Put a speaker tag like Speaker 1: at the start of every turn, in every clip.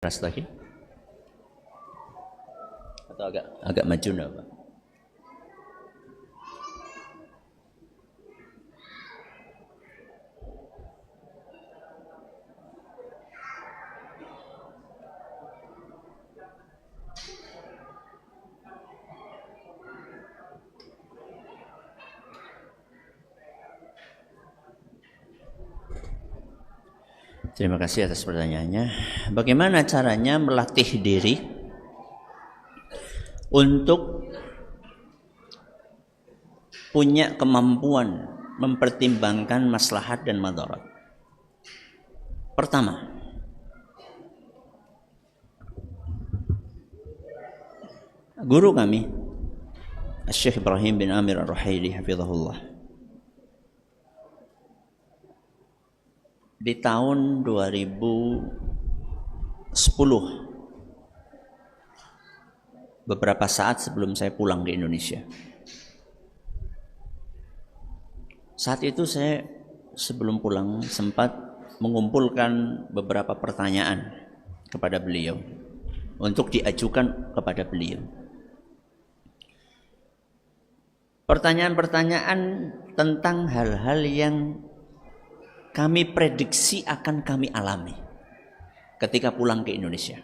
Speaker 1: keras lagi atau agak maju enggak, Pak? Terima kasih atas pertanyaannya. Bagaimana caranya melatih diri untuk punya kemampuan mempertimbangkan maslahat dan madarat? Pertama, guru kami Syekh Ibrahim bin Amir Ar-Ruhaili hafizahullah di tahun 2010, beberapa saat sebelum saya pulang di Indonesia. Saat itu saya sebelum pulang sempat mengumpulkan beberapa pertanyaan kepada beliau untuk diajukan kepada beliau. Pertanyaan-pertanyaan tentang hal-hal yang kami prediksi akan kami alami ketika pulang ke Indonesia.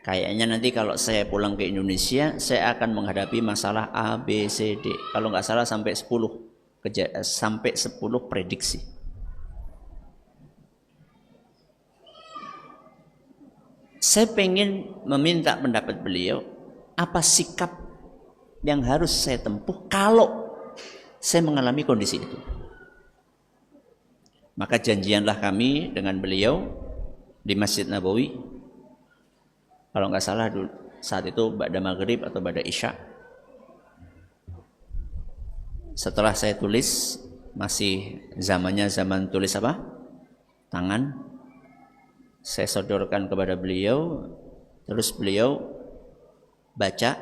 Speaker 1: Kayaknya nanti kalau saya pulang ke Indonesia, saya akan menghadapi masalah A, B, C, D. Kalau nggak salah sampai 10 prediksi. Saya pengen meminta pendapat beliau, apa sikap yang harus saya tempuh kalau saya mengalami kondisi itu. Maka janjianlah kami dengan beliau di Masjid Nabawi. Kalau nggak salah saat itu ba'da maghrib atau ba'da isya. Setelah saya tulis, masih zamannya zaman tulis apa? Tangan. Saya sodorkan kepada beliau, terus beliau baca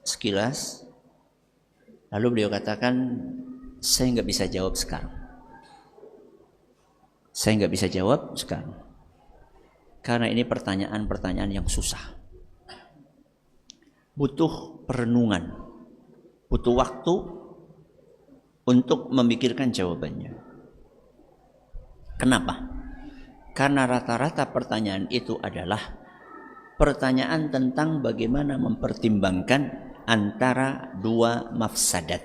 Speaker 1: sekilas. Lalu beliau katakan, saya nggak bisa jawab sekarang. Saya nggak bisa jawab sekarang karena ini pertanyaan-pertanyaan yang susah, butuh perenungan, butuh waktu untuk memikirkan jawabannya. Kenapa? Karena rata-rata pertanyaan itu adalah pertanyaan tentang bagaimana mempertimbangkan antara dua mafsadat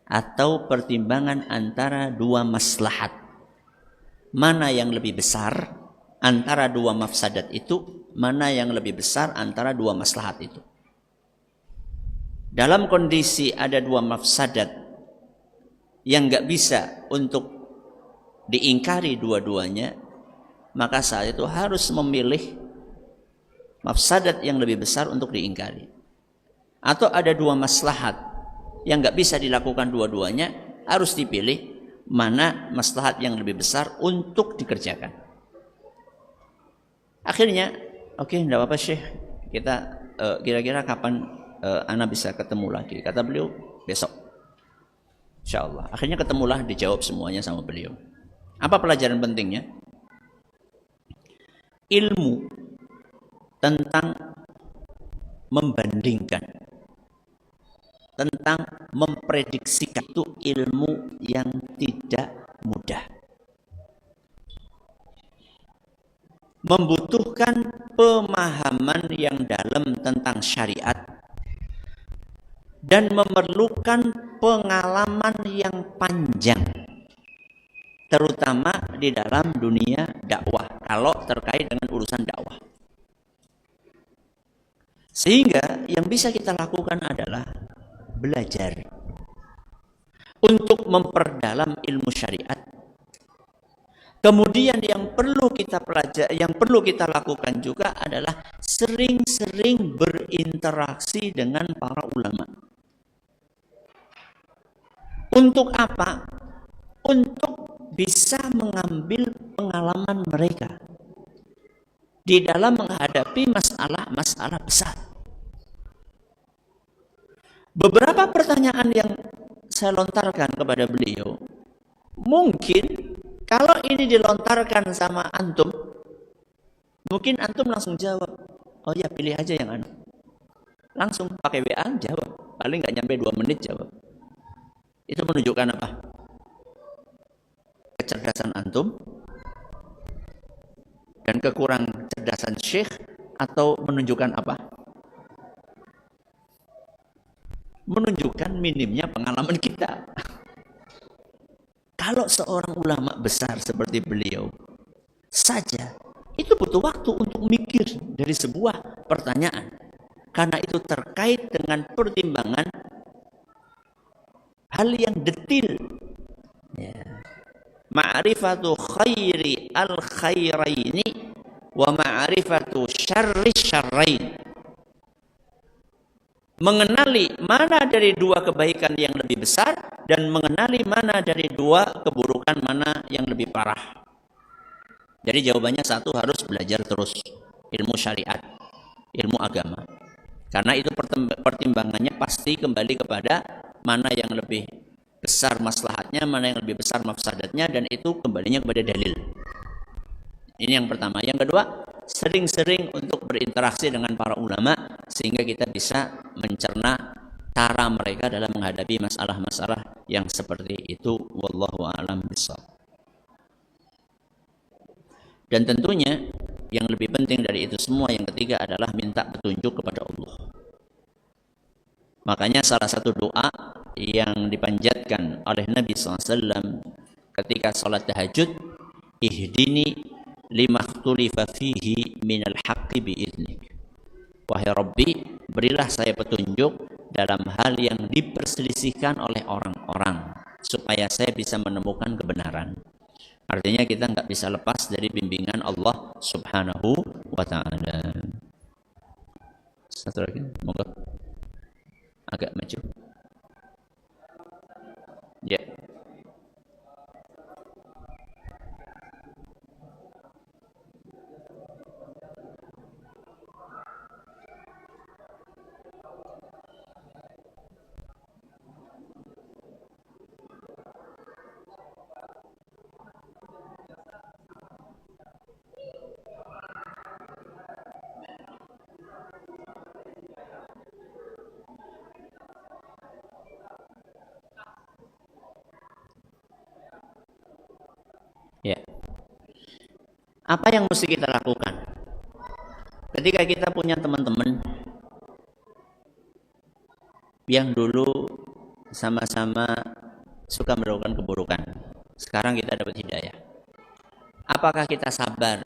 Speaker 1: atau pertimbangan antara dua maslahat. Mana yang lebih besar antara dua mafsadat itu, mana yang lebih besar antara dua maslahat itu. Dalam kondisi ada dua mafsadat yang nggak bisa untuk diingkari dua-duanya, maka saat itu harus memilih mafsadat yang lebih besar untuk diingkari. Atau ada dua maslahat yang nggak bisa dilakukan dua-duanya, harus dipilih mana maslahat yang lebih besar untuk dikerjakan. Akhirnya, oke, enggak apa-apa Syekh, kita kira-kira kapan ana bisa ketemu lagi? Kata beliau, besok. Insyaallah. Akhirnya ketemulah, dijawab semuanya sama beliau. Apa pelajaran pentingnya? Ilmu tentang membandingkan, tentang memprediksikan itu ilmu yang tidak mudah. Membutuhkan pemahaman yang dalam tentang syariat dan memerlukan pengalaman yang panjang, terutama di dalam dunia dakwah kalau terkait dengan urusan dakwah. Sehingga yang bisa kita lakukan adalah belajar untuk memperdalam ilmu syariat. Kemudian yang perlu kita pelajari, yang perlu kita lakukan juga adalah sering-sering berinteraksi dengan para ulama. Untuk apa? Untuk bisa mengambil pengalaman mereka di dalam menghadapi masalah-masalah besar. Beberapa pertanyaan yang saya lontarkan kepada beliau, mungkin kalau ini dilontarkan sama antum, Mungkin antum langsung jawab, oh ya pilih aja yang anu. Langsung pakai WA jawab, paling nggak nyampe 2 menit jawab. Itu menunjukkan apa? Kecerdasan antum dan kekurang cerdasan syekh, atau menunjukkan apa? Menunjukkan minimnya pengalaman kita. Kalau seorang ulama besar seperti beliau saja, itu butuh waktu untuk mikir dari sebuah pertanyaan. Karena itu terkait dengan pertimbangan hal yang detil. Ya. Ma'rifatu khairi al-khairaini wa ma'rifatu syarri syarrain. Mengenali mana dari dua kebaikan yang lebih besar dan mengenali mana dari dua keburukan mana yang lebih parah. Jadi jawabannya satu, harus belajar terus ilmu syariat, ilmu agama. Karena itu pertimbangannya pasti kembali kepada mana yang lebih besar maslahatnya, mana yang lebih besar mafsadatnya, dan itu kembalinya kepada dalil. Ini yang pertama. Yang kedua, sering-sering untuk berinteraksi dengan para ulama sehingga kita bisa mencerna cara mereka dalam menghadapi masalah-masalah yang seperti itu. Wallahu a'lam bishawab. Dan tentunya yang lebih penting dari itu semua, yang ketiga adalah minta petunjuk kepada Allah. Makanya salah satu doa yang dipanjatkan oleh Nabi SAW ketika salat tahajud, ihdini lima khtulifa fihi minal haqqi bi'idnik. Wahai Rabbi, berilah saya petunjuk dalam hal yang diperselisihkan oleh orang-orang, supaya saya bisa menemukan kebenaran. Artinya kita nggak bisa lepas dari bimbingan Allah Subhanahu wa ta'ala. Satu lagi, monggo. Agak maju. Ya. Ya. Apa yang mesti kita lakukan? Ketika kita punya teman-teman yang dulu sama-sama suka melakukan keburukan, sekarang kita dapat hidayah. Apakah kita sabar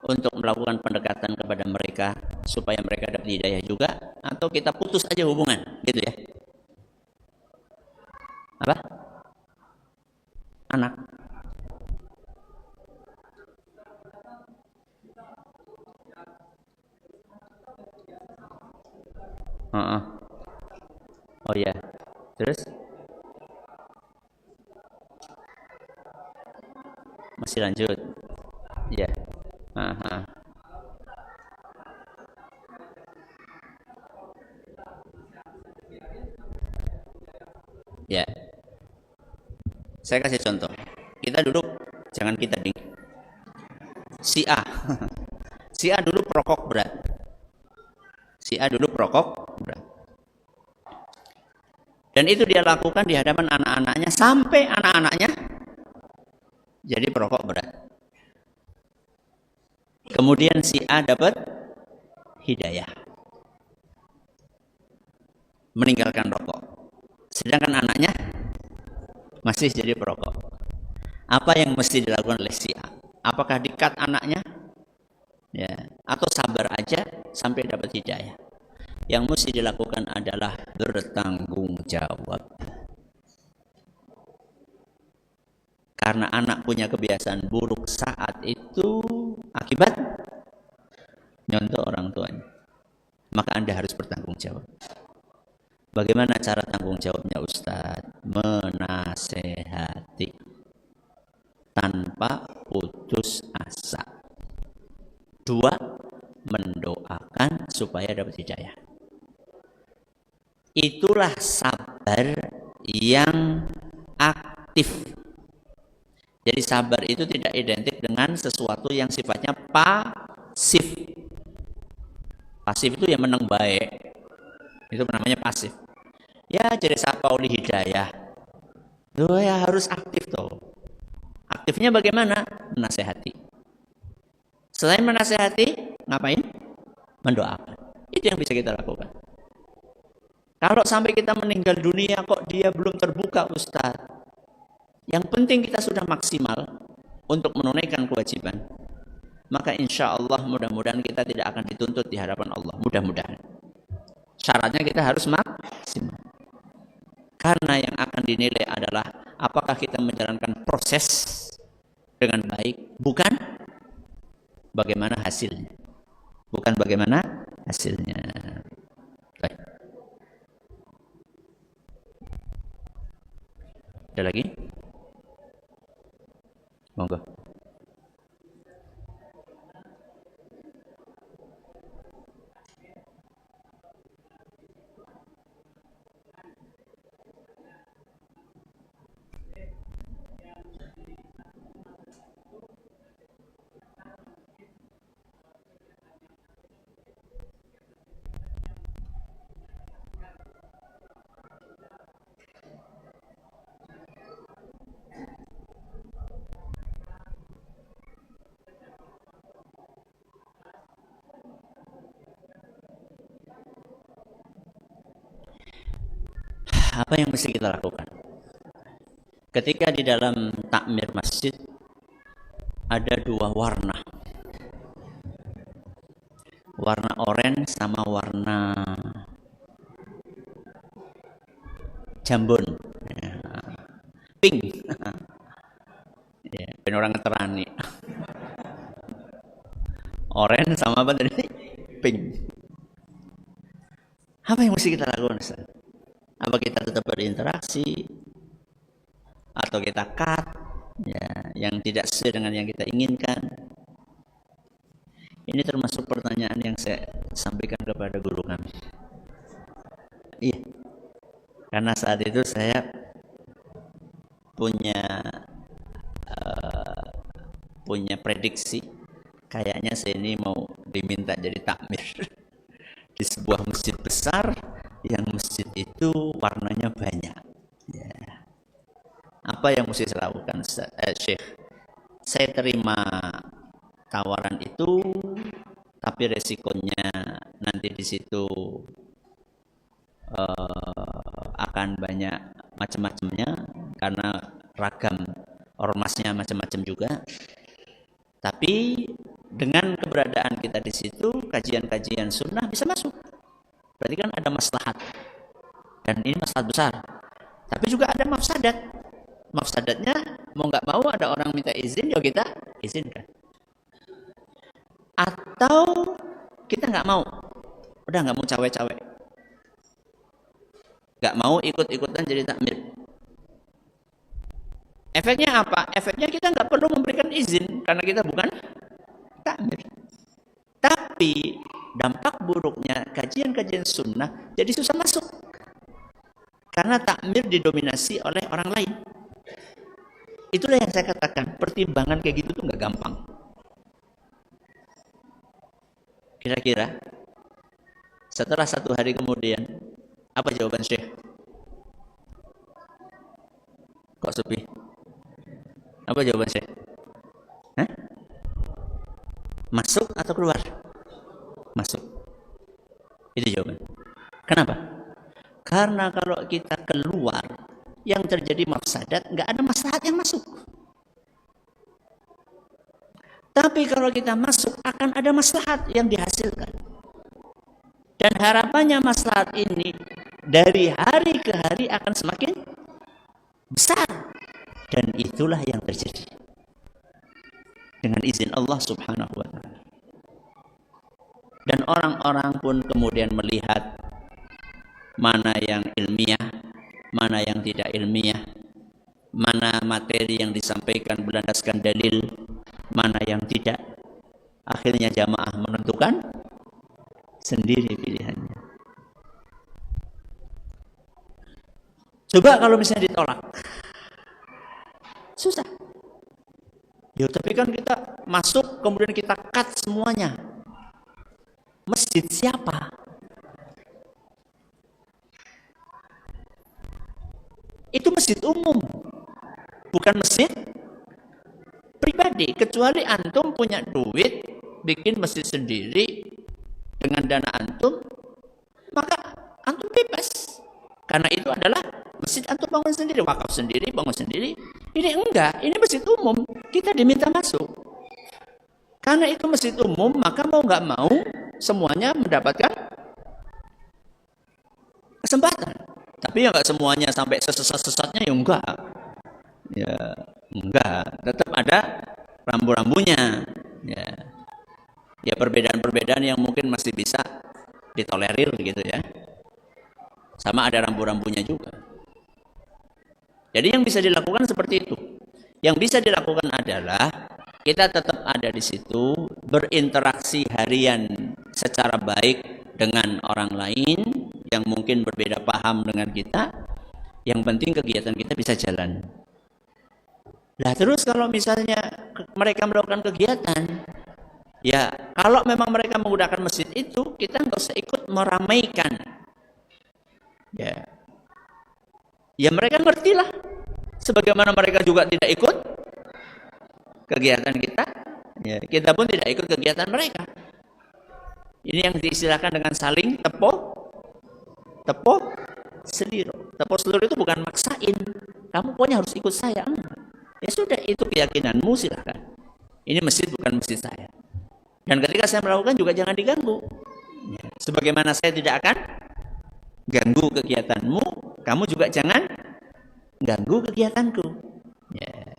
Speaker 1: untuk melakukan pendekatan kepada mereka supaya mereka dapat hidayah juga, atau kita putus aja hubungan, gitu ya? Apa? Anak. Oh ya, terus masih lanjut, ya. Ya, saya kasih contoh. Kita duduk, jangan kita ding. Si A, si A dulu perokok berat. Si A dulu perokok berat. Dan itu dia lakukan di hadapan anak-anaknya sampai anak-anaknya jadi perokok berat. Kemudian si A dapat hidayah, meninggalkan rokok. Sedangkan anaknya masih jadi perokok. Apa yang mesti dilakukan oleh si A? Apakah di-cut anaknya? Ya, atau sabar aja sampai dapat hidayah? Yang mesti dilakukan adalah bertanggung jawab. Karena anak punya kebiasaan buruk saat itu akibat nyontoh orang tuanya. Maka Anda harus bertanggung jawab. Bagaimana cara tanggung jawabnya, Ustadz? Menasehati tanpa putus asa. 2, mendoakan supaya dapat hidayah. Itulah sabar yang aktif. Jadi sabar itu tidak identik dengan sesuatu yang sifatnya pasif. Pasif itu yang menang baik, itu namanya pasif. Ya jadi sapa oleh hidayah, lo ya harus aktif toh. Aktifnya bagaimana? Menasehati. Selain menasehati, ngapain? Mendoakan. Itu yang bisa kita lakukan. Kalau sampai kita meninggal dunia kok dia belum terbuka, Ustaz, yang penting kita sudah maksimal untuk menunaikan kewajiban, maka insya Allah mudah-mudahan kita tidak akan dituntut di hadapan Allah. Mudah-mudahan. Syaratnya kita harus maksimal. Karena yang akan dinilai adalah apakah kita menjalankan proses dengan baik, bukan bagaimana hasilnya. Bukan bagaimana hasilnya. Baik. Ada lagi? Monggo. Apa yang mesti kita lakukan? Ketika di dalam takmir masjid ada dua warna. Warna oranye sama warna jambon. Pink. Ya, ben orang ngeterani. Oranye sama apa tadi? Pink. Apa yang mesti kita lakukan, Ustaz? Apa kita tetap berinteraksi atau kita cut ya yang tidak sesuai dengan yang kita inginkan? Ini termasuk pertanyaan yang saya sampaikan kepada guru kami. Iya, karena saat itu saya punya prediksi, kayaknya saya ini mau diminta jadi takmir di sebuah masjid besar yang masjid itu warnanya banyak. Ya. Apa yang mesti saya lakukan, Syekh? Saya terima tawaran itu, tapi resikonya nanti di situ akan banyak macam-macamnya karena ragam ormasnya macam-macam juga. Tapi dengan keberadaan kita di situ, kajian-kajian sunnah bisa masuk. Berarti kan ada maslahat, dan ini maslahat besar. Tapi juga ada mafsadat. Mafsadatnya mau nggak mau ada orang minta izin, ya kita izinkan. Atau kita nggak mau, udah nggak mau cawe-cawe, nggak mau ikut-ikutan jadi takmir. Efeknya apa? Efeknya kita nggak perlu memberikan izin karena kita bukan takmir. Tapi dampak buruknya kajian-kajian sunnah jadi susah masuk karena takmir didominasi oleh orang lain. Itulah yang saya katakan, pertimbangan kayak gitu tuh nggak gampang. Kira-kira setelah 1 hari kemudian apa jawaban Syekh? Kok sepi? Apa jawaban Syekh? Hah? Masuk atau keluar? Masuk. Itu jawaban. Kenapa? Karena kalau kita keluar, yang terjadi mafsadat, nggak ada maslahat yang masuk. Tapi kalau kita masuk, akan ada maslahat yang dihasilkan. Dan harapannya maslahat ini dari hari ke hari akan semakin besar. Dan itulah yang terjadi. Dengan izin Allah Subhanahu wa ta'ala. Dan orang-orang pun kemudian melihat mana yang ilmiah, mana yang tidak ilmiah, mana materi yang disampaikan berlandaskan dalil, mana yang tidak. Akhirnya jamaah menentukan sendiri pilihannya. Coba kalau misalnya ditolak, susah. Ya tapi kan kita masuk kemudian kita cut semuanya. Masjid siapa? Itu masjid umum, bukan masjid pribadi. Kecuali antum punya duit bikin masjid sendiri dengan dana antum, maka antum bebas. Karena itu adalah masjid antum bangun sendiri, wakaf sendiri, bangun sendiri. Ini enggak, ini masjid umum, kita diminta masuk. Karena itu masjid umum, maka mau nggak mau semuanya mendapatkan kesempatan. Tapi ya nggak semuanya sampai sesat-sesatnya, ya enggak. Ya enggak, tetap ada rambu-rambunya. Ya perbedaan-perbedaan yang mungkin masih bisa ditolerir gitu ya. Sama ada rambu-rambunya juga. Jadi yang bisa dilakukan seperti itu. Yang bisa dilakukan adalah kita tetap ada di situ, berinteraksi harian secara baik dengan orang lain yang mungkin berbeda paham dengan kita. Yang penting kegiatan kita bisa jalan. Nah terus kalau misalnya mereka melakukan kegiatan, ya kalau memang mereka menggunakan masjid itu, kita nggak usah ikut meramaikan. Ya mereka ngertilah. Sebagaimana mereka juga tidak ikut kegiatan kita, ya, kita pun tidak ikut kegiatan mereka. Ini yang diistilahkan dengan saling tepuk seliro. Tepuk seliro itu bukan maksain, kamu pokoknya harus ikut saya. Ya sudah, itu keyakinanmu, silahkan. Ini masjid bukan masjid saya. Dan ketika saya melakukan juga jangan diganggu. Ya, sebagaimana saya tidak akan ganggu kegiatanmu, kamu juga jangan ganggu kegiatanku. Ya.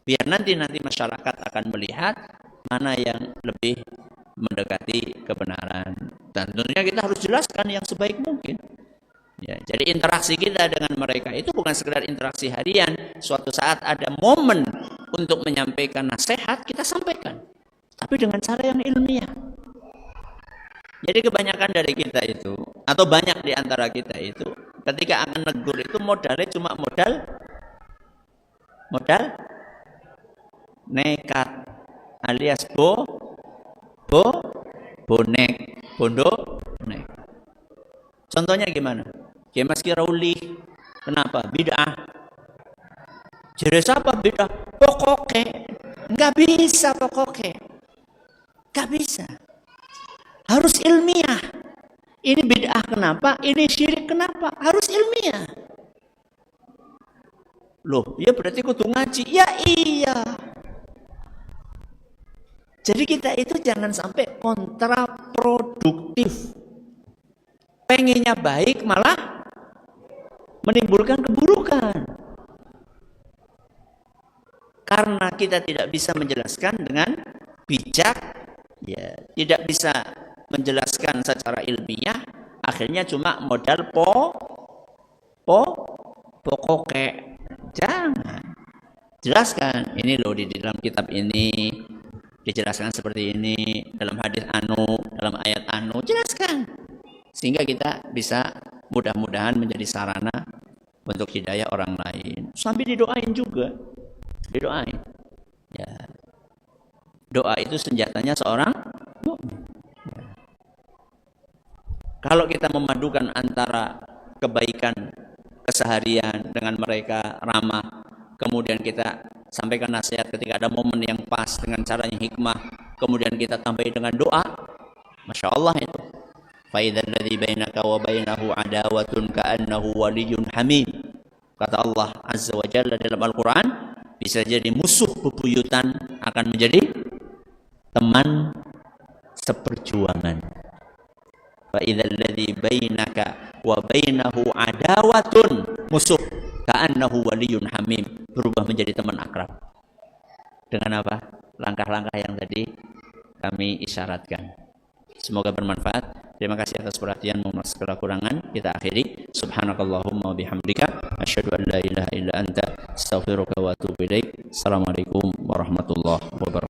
Speaker 1: Biar nanti masyarakat akan melihat mana yang lebih mendekati kebenaran. Dan tentunya kita harus jelaskan yang sebaik mungkin. Ya, jadi interaksi kita dengan mereka itu bukan sekedar interaksi harian. Suatu saat ada momen untuk menyampaikan nasihat, kita sampaikan. Tapi dengan cara yang ilmiah. Jadi kebanyakan dari kita itu, atau banyak di antara kita itu, ketika akan negur itu modalnya cuma modal nekat, alias bondo nek. Contohnya gimana? Kayak Mas Kirauli, kenapa? Bid'ah. Jadi siapa bid'ah? Pokoknya nggak bisa, nggak bisa. Harus ilmiah. Ini bid'ah kenapa? Ini syirik kenapa? Harus ilmiah. Loh, ya berarti kudu ngaji. Ya iya. Jadi kita itu jangan sampai kontraproduktif. Pengennya baik malah menimbulkan keburukan. Karena kita tidak bisa menjelaskan dengan bijak, ya, tidak bisa menjelaskan secara ilmiah, akhirnya cuma modal pokoknya. Jangan. Jelaskan, ini loh di dalam kitab ini dijelaskan seperti ini, dalam hadis dalam ayat jelaskan. Sehingga kita bisa mudah-mudahan menjadi sarana untuk hidayah orang lain. Sambil didoain juga. Didoain. Ya. Doa itu senjatanya seorang mukmin. Ya. Kalau kita memadukan antara kebaikan keseharian dengan mereka ramah, kemudian kita sampaikan nasihat ketika ada momen yang pas dengan cara yang hikmah, kemudian kita tambahi dengan doa, Masya Allah itu. Faidal ladzi bainaka wa bainahu adawatun ka'annahu waliyyun hamim. Kata Allah Azza wa Jalla dalam Al-Quran, bisa jadi musuh bebuyutan akan menjadi teman seperjuangan. Faidal ladzi bainaka wa bainahu adawatun, musuh, ka'annahu waliyyun hamim, berubah menjadi teman akrab. Dengan apa? Langkah-langkah yang tadi kami isyaratkan. Semoga bermanfaat. Terima kasih atas perhatianmu. Segala kurangan kita akhiri. Subhanakallahumma wa bihamdika asyhadu an la ilaha illa anta astaghfiruka wa atubu ilaik. Assalamualaikum warahmatullahi wabarakatuh.